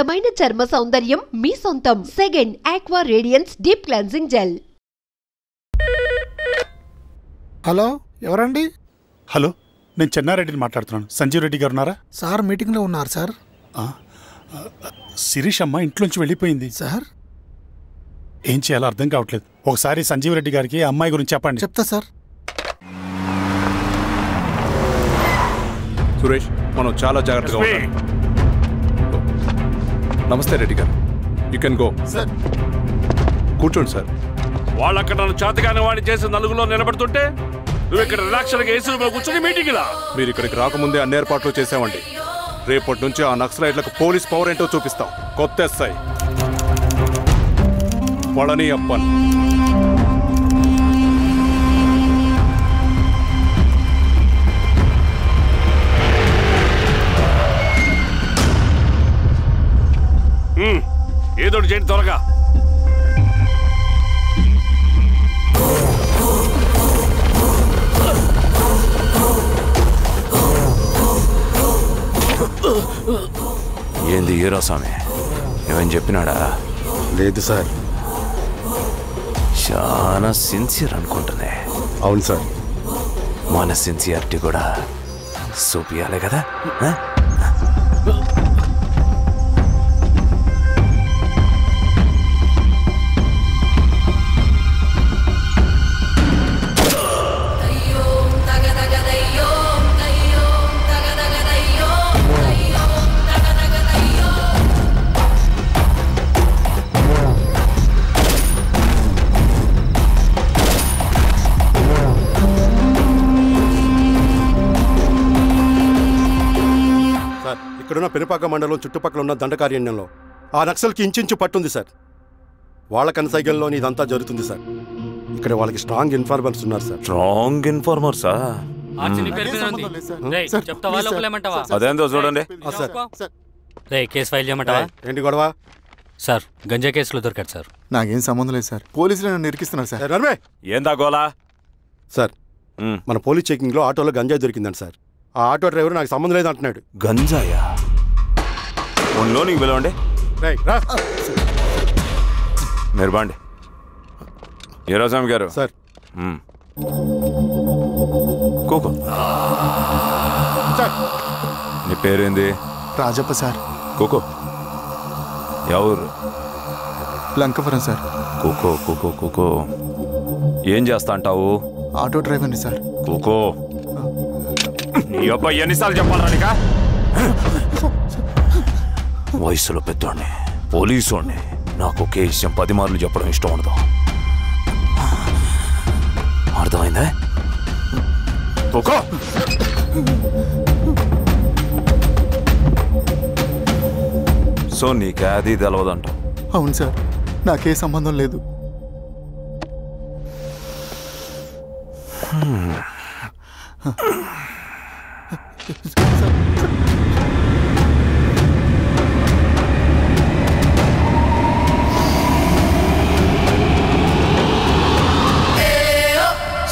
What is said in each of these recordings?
అందమైన చర్మ సౌందర్యం మీ సొంతం. Second aqua radiance deep cleansing gel. Hello, ఎవరండి? హలో, నేను చెన్నారెడ్డిని మాట్లాడుతున్నాను. సంజీవ్ రెడ్డి గారు ఉన్నారా? సార్ మీటింగ్లో ఉన్నారు సార్. శిరీష్ అమ్మ ఇంట్లోంచి వెళ్ళిపోయింది సార్. ఏం చేయాలో అర్థం కావట్లేదు. ఒకసారి సంజీవ్ రెడ్డి గారికి అమ్మాయి గురించి చెప్పండి. చెప్తా సార్. సురేష్, మనం చాలా జాగ్రత్తగా ఉండాలి. నమస్తే రెడ్డి గారు, యూ కెన్ గో. సార్ కూర్చోండి సార్. వాళ్ళక్కడ నన్ను చేతగానే వాడిని చేసి నలుగులో నిలబడుతుంటే నువ్వు ఇక్కడ రిలాక్స్గా ఏసీ రూమ్లో కూర్చొని మీటింగ్ ఇలా. మీరు ఇక్కడికి రాకముందే అన్ని ఏర్పాట్లు చేసామండి. రేపటి నుంచి ఆ నక్సలైట్లకు పోలీస్ పవర్ ఏంటో చూపిస్తాం. కొత్త ఎస్ఐ పళని అప్పన్. ఏదోటి చేయండి త్వరగా. ఏంది హీరో స్వామి, ఏమని చెప్పినాడా? లేదు సార్. చాలా సిన్సియర్ అనుకుంటున్నా. అవును సార్. మన సిన్సియారిటీ కూడా చూపియాలి కదా. ఇక్కడున్న పెనుపాక మండలం చుట్టుపక్కల ఉన్న దండకారణ్యంలో ఆ నక్సల్కి ఇంచుంచు పట్టుంది సార్. వాళ్ళ కనసైగల్లోని ఇదంతా జరుగుతుంది సార్. ఇక్కడ వాళ్ళకి స్ట్రాంగ్ ఇన్ఫార్మర్స్ ఉన్నారు సార్. స్ట్రాంగ్ ఇన్ఫార్మర్సా? అదేందో చూడండి. కేసు ఫైల్ చేయమంటావా? ఏంటి గొడవ సార్? గంజా కేసులో దొరికాడు సార్. నాకేం సంబంధం లేదు సార్. పోలీసులు నన్ను ఇరికిస్తున్నారు సార్. ఏందా గోలా? సార్, మన పోలీస్ చెకింగ్లో ఆటోలో గంజాయి దొరికిందండి సార్. ఆ ఆటో డ్రైవర్ నాకు సంబంధం లేదు అంటున్నాడు. గంజాయా? లోనికి పిలవండి. మీరు బాండి. హీరోస్వామి గారు సార్. కూకో. నీ పేరేంది? రాజప్ప సార్. కూకో. ఎవరు? లంకపురం సార్. కూకో కూకో కూకో. ఏం చేస్తా అంటావు? ఆటో డ్రైవర్ని సార్. కూకో. నీ అబ్బాయి ఎన్నిసార్లు చెప్పాలా నీకా? వయసులో పెద్దోడిని, పోలీసోడిని, నాకు ఒకే విషయం 10 మార్లు చెప్పడం ఇష్టం ఉండదు. అర్థమైందా? కూకో. సో నీకే అది తెలవదంట? అవును సార్, నాకే సంబంధం లేదు.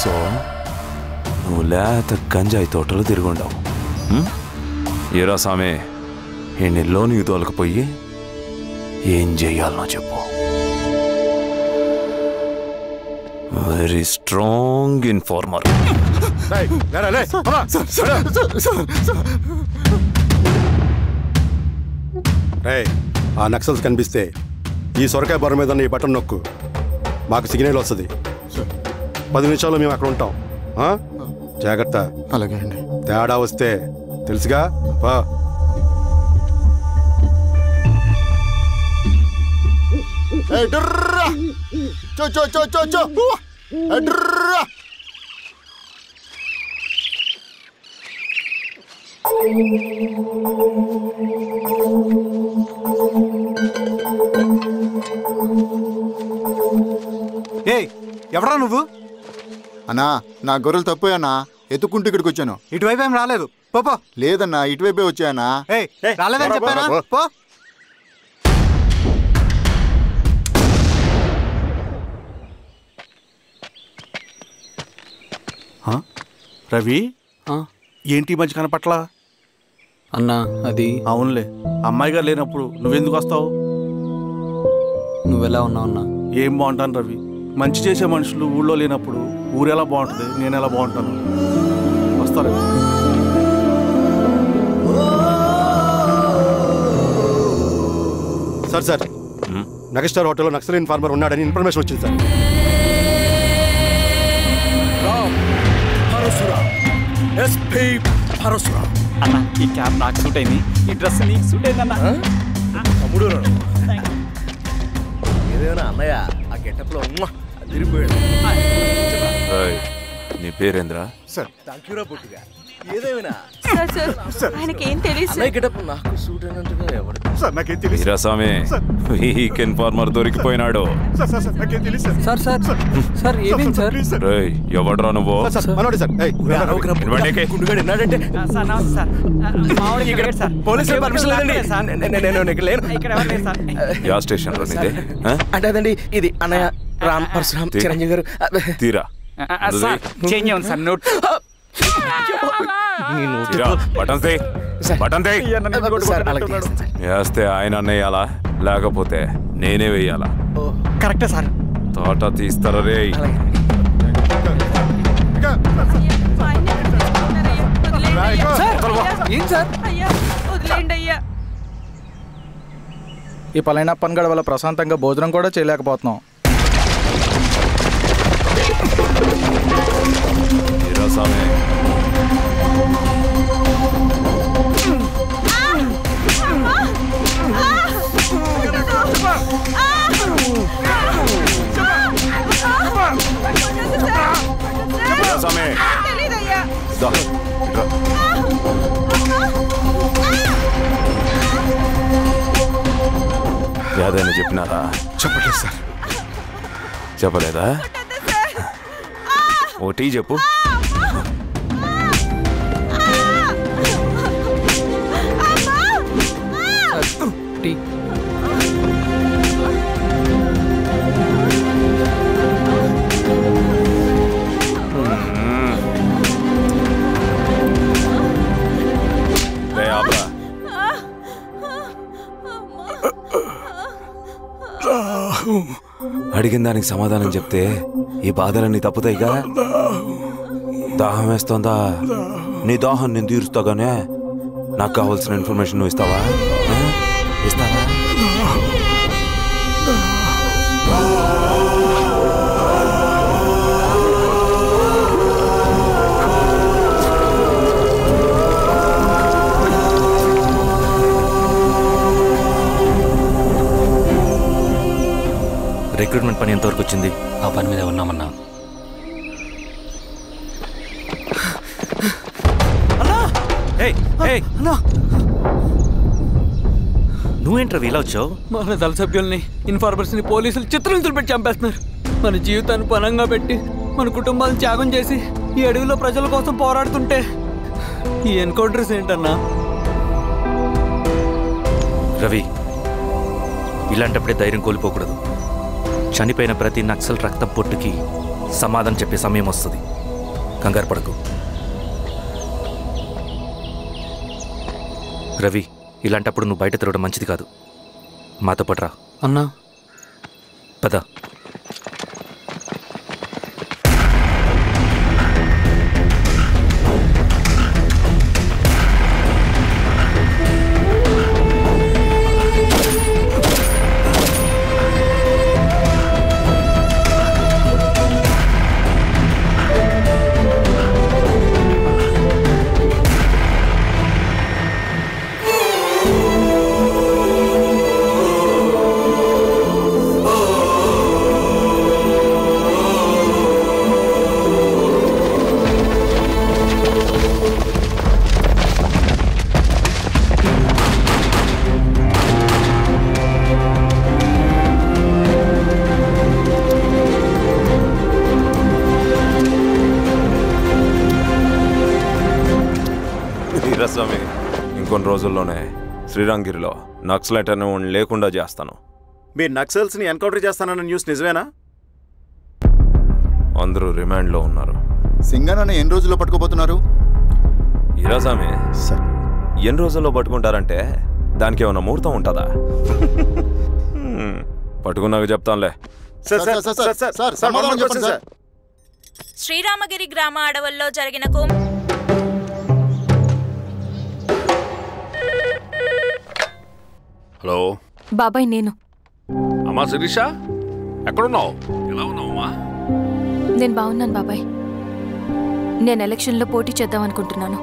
సో నువ్వు లేత గంజాయి తోటలు తిరుగుండవు. ఏరా సామే, ఎన్నిలో నీకు తోలకపోయి ఏం చెయ్యాలనో చెప్పు. Very strong informer. ఆ నక్సల్స్ కనిపిస్తే ఈ సొరకాయ బొర మీద ఈ బటన్ నొక్కు, మాకు సిగ్నల్ వస్తుంది. 10 నిమిషాల్లో మేము అక్కడ ఉంటాం. జాగ్రత్త. అలాగే అండి. తేడా వస్తే తెలుసుగా. ఎవరా నువ్వు? అన్నా, నా గొర్రెలు తప్పోయన్నా, ఎత్తుకుంటూ ఇక్కడికి వచ్చాను. ఇటువైపు ఏం రాలేదు. పో. లేదన్నా, ఇటువైపే వచ్చాయన్నా. రాలేదని చెప్పానా? పో. రవి, ఏంటి మంచి కనపట్ల? అన్నా అది అవునులే, అమ్మాయి గారు లేనప్పుడు నువ్వెందుకు వస్తావు? నువ్వెలా ఉన్నావు అన్నా? ఏం బాగుంటాను రవి, మంచి చేసే మనుషులు ఊళ్ళో లేనప్పుడు ఊరు ఎలా బాగుంటుంది, నేను ఎలా బాగుంటాను? వస్తారు. సార్ సార్ నగస్టార్ హోటల్లో నక్సల్ ఇన్ఫార్మర్ ఉన్నాడని ఇన్ఫర్మేషన్ వచ్చింది సార్. అన్న ఈ క్యాబ్ నాకు సూట్ అయింది, ఈ డ్రెస్ నీకు సూట్ అయిందన్న. తమ్ముడు ఏదేమైనా అన్నయ్య ఆ గెటప్లో తిరిగిపోయాడు. నీ పేరేంద్రా? సార్ థాంక్యూరా పొట్టిగా. ఏదేమైనా ఆయనకి ఏం తెలియదు. గెటప్ నాకు సూట్ అయినట్టుగా ఎవరు సార్ నాకేం తెలియదు. వీరాస్వామి వీక్ ఇన్ఫార్మర్ దొరికిపోయినాడు. సార్ సార్ సార్ ఏమైంది సార్? రేయ్ ఎవడ్రా నువ్వు? మనోడి సార్. గుండుగాడు విన్నాడంటే సార్ నమస్తే సార్. మావాడికి ఇక్కడ సార్ పోలీసులు పర్మిషన్ లేదండి. నేను ఇక్కడ లేను. ఇక్కడ ఎవరు లేరు సార్. యా స్టేషన్ లో నీదే? అంటే అదండి ఇది అన్నయ్య రామ్ పరశురామ్ చిరంజీవి గారు. తీరా సార్ చేంజ్ అవ్వండి సార్. నోట్ వేస్తే ఆయన వేయాలా లేకపోతే నేనే వేయాలా? కరెక్టే సార్. తోట తీస్తారా రే? ఏం సార్? ఈ పలైన పనిగడ వల్ల ప్రశాంతంగా భోజనం కూడా చేయలేకపోతున్నాం. వీరాస్వామి యాదైనా చెప్పినారా? చెప్పలేదు సార్. చెప్పలేదా? ఓటీ చెప్పు. అడిగిన దానికి సమాధానం చెప్తే ఈ బాధలన్నీ తప్పుతాయిగా. దాహం వేస్తుందా? నీ దాహం నేను తీరుస్తాగానే నాకు కావాల్సిన ఇన్ఫర్మేషన్ నువ్వు ఇస్తావా? ఇస్తావా? రిక్రూట్మెంట్ పని ఎంతవరకు వచ్చింది? ఆ పని మీద ఉన్నామన్నా. నువ్వేంట్రా ఇలా వచ్చావు? మన దళ సభ్యుల్ని ఇన్ఫార్మర్స్ని పోలీసులు చిత్రహింసలు పెట్టి చంపేస్తున్నారు. మన జీవితాన్ని పనంగా పెట్టి మన కుటుంబాలను త్యాగం చేసి ఈ అడవిలో ప్రజల కోసం పోరాడుతుంటే ఈ ఎన్కౌంటర్స్ ఏంటన్నా? రవి, ఇలాంటప్పుడే ధైర్యం కోల్పోకూడదు. చనిపోయిన ప్రతి నక్సల్ రక్తం పొట్టుకి సమాధానం చెప్పే సమయం వస్తుంది. కంగారు పడకు రవి. ఇలాంటప్పుడు నువ్వు బయట తిరగడం మంచిది కాదు. మాతో పట్రా అన్నా. పద. వీరాస్వామి, ఇంకొన్ని రోజుల్లోనే శ్రీరంగిరిలో నక్సలైట్ అని లేకుండా చేస్తాను. మీరు నక్సల్స్ని ఎన్కౌంటర్ చేస్తానన్న న్యూస్ నిజమేనా? అందరూ రిమాండ్లో ఉన్నారు. సింగన్న ఎన్ని రోజుల్లో పట్టుకోబోతున్నారు? వీరాస్వామి, ఎన్ని రోజుల్లో పట్టుకుంటారంటే దానికి ఏమైనా ముహూర్తం ఉంటుందా? పట్టుకున్నాక చెప్తానులే. శ్రీరామగిరి గ్రామ అడవుల్లో జరిగిన హలో బాబాయ్, నేను. అమ్మా శిరీష, ఎక్కడున్నావు? ఎలా ఉన్నావమ్మా? నేను బాగున్నాను బాబాయ్. నేను ఎలక్షన్లో పోటీ చేద్దాం అనుకుంటున్నాను.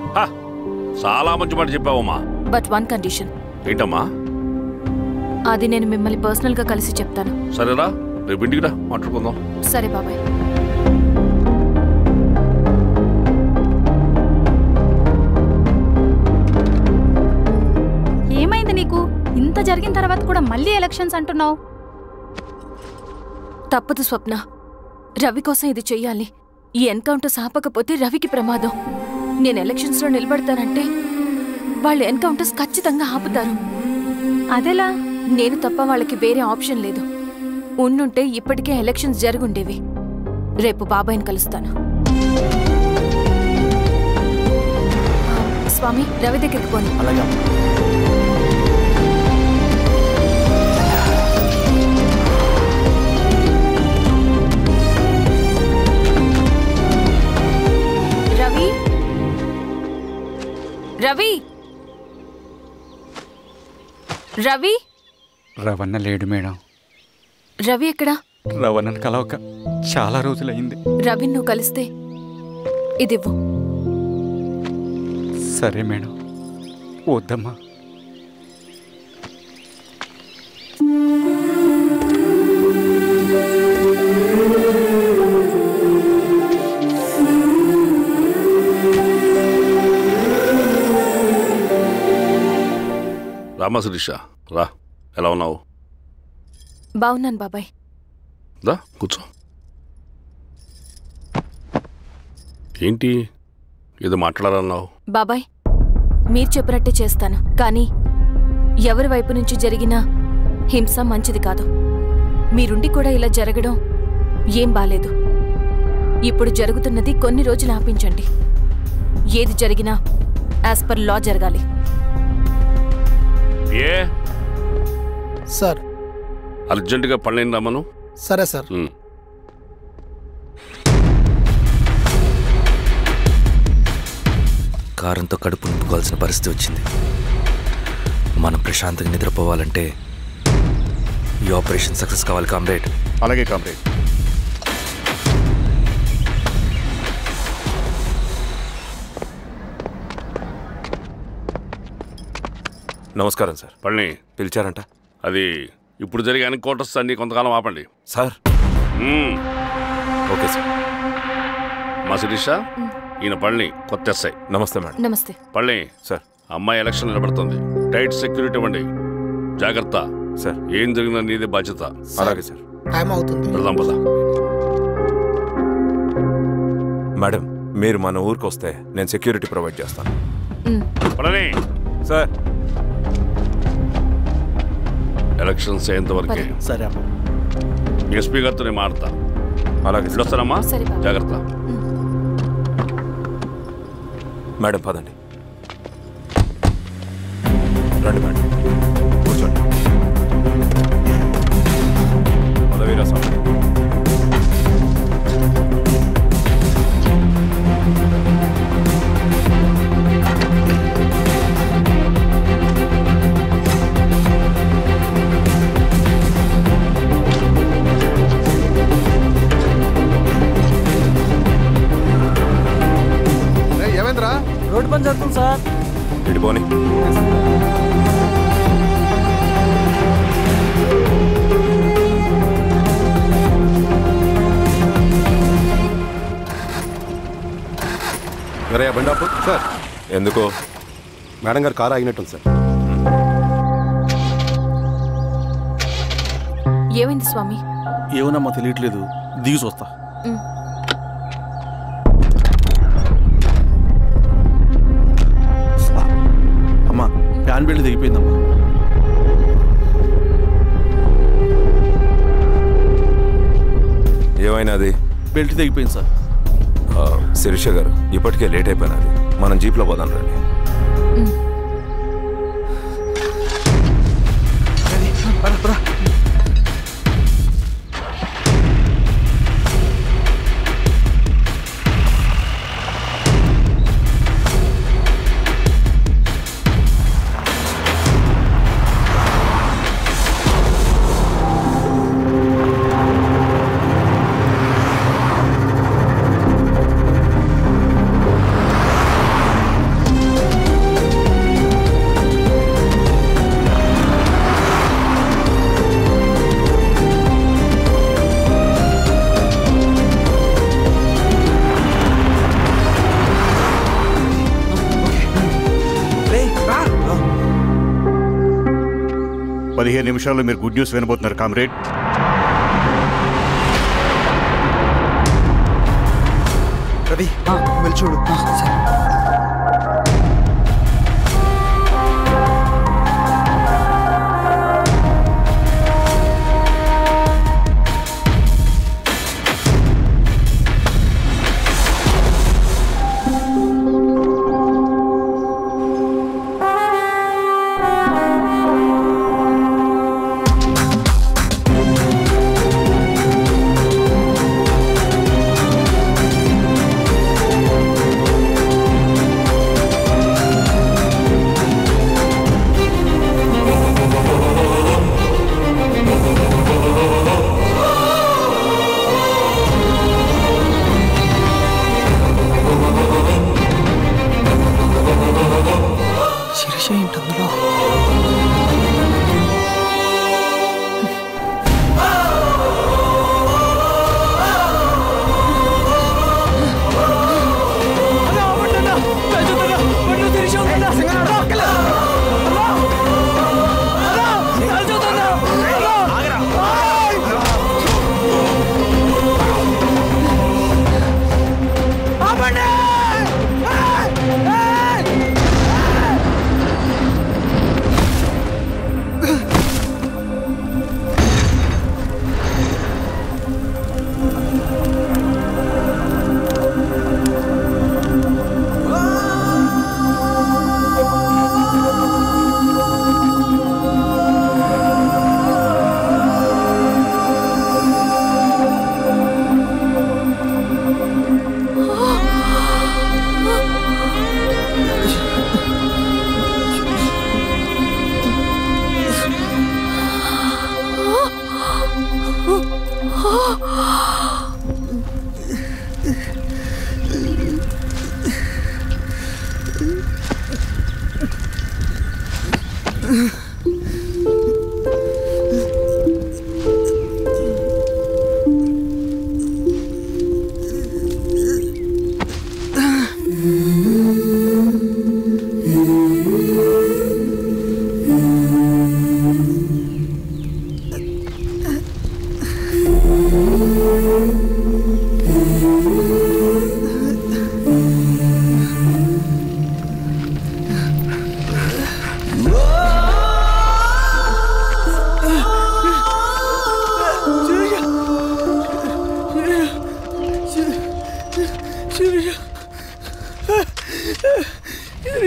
చాలా మంచి మాట చెప్పావమ్మా. But one condition. ఏంటమ్మా? అది నేను మిమ్మల్ని పర్సనల్గా కలిసి చెప్తాను. సరేరా, రేపు ఇంటికి రా, మాట్లాడుకుందాం. సరే బాబాయ్. ఏమైంది నీకు? ఇంత జరిగిన తర్వాత కూడా మళ్ళీ ఎలక్షన్స్ అంటున్నావు? తప్పదు స్వప్న. రవి కోసం ఇది చెయ్యాలి. ఈ ఎన్కౌంటర్స్ ఆపకపోతే రవికి ప్రమాదం. నేను ఎలక్షన్స్లో నిలబడతానంటే వాళ్ళు ఎన్కౌంటర్స్ ఖచ్చితంగా ఆపుతారు. అదెలా? నేను తప్ప వాళ్ళకి వేరే ఆప్షన్ లేదు. ఉండుంటే ఇప్పటికే ఎలక్షన్స్ జరుగుండేవి. రేపు బాబాయ్ని కలుస్తాను. స్వామి, రవి దగ్గరికి పోనీ. రవి, రవి, రవి. రవణ లేడు మేడం. రవి ఎక్కడా? రవణను కలవక చాలా రోజులైంది. రవి నువ్వు కలిస్తే ఇదివ్వు. సరే మేడం. వద్దమ్మా. రామా శిరీష, రా. ఎలా ఉన్నావు? బాగున్నాను బాబాయ్. దా కూర్చో. ఏంటి ఏదో మాట్లాడాలన్నావు? బాబాయ్, మీరు చెప్పినట్టే చేస్తాను. కానీ ఎవరి వైపు నుంచి జరిగిన హింస మంచిది కాదు. మీరుండి కూడా ఇలా జరగడం ఏం బాలేదు. ఇప్పుడు జరుగుతున్నది కొన్ని రోజులు ఆపించండి. ఏది జరిగినా యాజ్ పర్ లా జరగాలి. ఏ సార్, అర్జెంటుగా పళ్ళని రమ్మను. సరే సార్. కారంతో కడుపు నింపుకోవాల్సిన పరిస్థితి వచ్చింది. మనం ప్రశాంతంగా నిద్రపోవాలంటే ఈ ఆపరేషన్ సక్సెస్ కావాలి కామ్రేడ్. అలాగే కామ్రేడ్. నమస్కారం సార్. పళ్ళని పిలిచారంట? అది ఇప్పుడు జరిగే ఎన్కౌంటర్స్ అన్ని కొంతకాలం ఆపండి సార్. Okay sir. మా శిరీష, ఈయన పళ్ళని కొత్త ఎస్ఐ. నమస్తే మేడం. నమస్తే. పళ్ళని సార్, అమ్మాయి ఎలక్షన్ నిలబడుతుంది. టైట్ సెక్యూరిటీ ఇవ్వండి. జాగ్రత్త సార్. ఏం జరిగినా నీదే బాధ్యత. అలాగే సార్. టైం అవుతుంది. వెళ్దాం పద. మేడం, మీరు మన ఊరికి వస్తే నేను సెక్యూరిటీ ప్రొవైడ్ చేస్తాను. పళ్ళని సార్. ఎలక్షన్స్ అయ్యేంతవరకే. సరే అమ్మా. ఎస్పీ గారితో నేను మారుతా. అలాగే వస్తానమ్మా. జాగ్రత్త. మేడం పదండి. రండి మేడం, కూర్చోండి. పదవీరా స్వామి. ఏమైందిరా? రోడ్డు పని జరుగుతుంది సార్. ఇడిపోని. బండాపు సార్. ఎందుకో? మేడం గారు కారు ఆగినట్టుంది సార్. ఏమైంది స్వామి? ఏమోనమ్మా తెలియట్లేదు. దిగి చూస్తా. అమ్మా, ఫ్యాన్ బెల్ట్ దిగిపోయిందమ్మా. ఏమైనాది? బెల్ట్ దిగిపోయింది సార్. శిరీష గారు, ఇప్పటికే లేట్ అయిపోయినది. మనం జీప్లో పోదాం రండి. నిమిషాల్లో మీరు గుడ్ న్యూస్ వినబోతున్నారు కామ్రేడ్. రవి వెళ్ళి చూడు.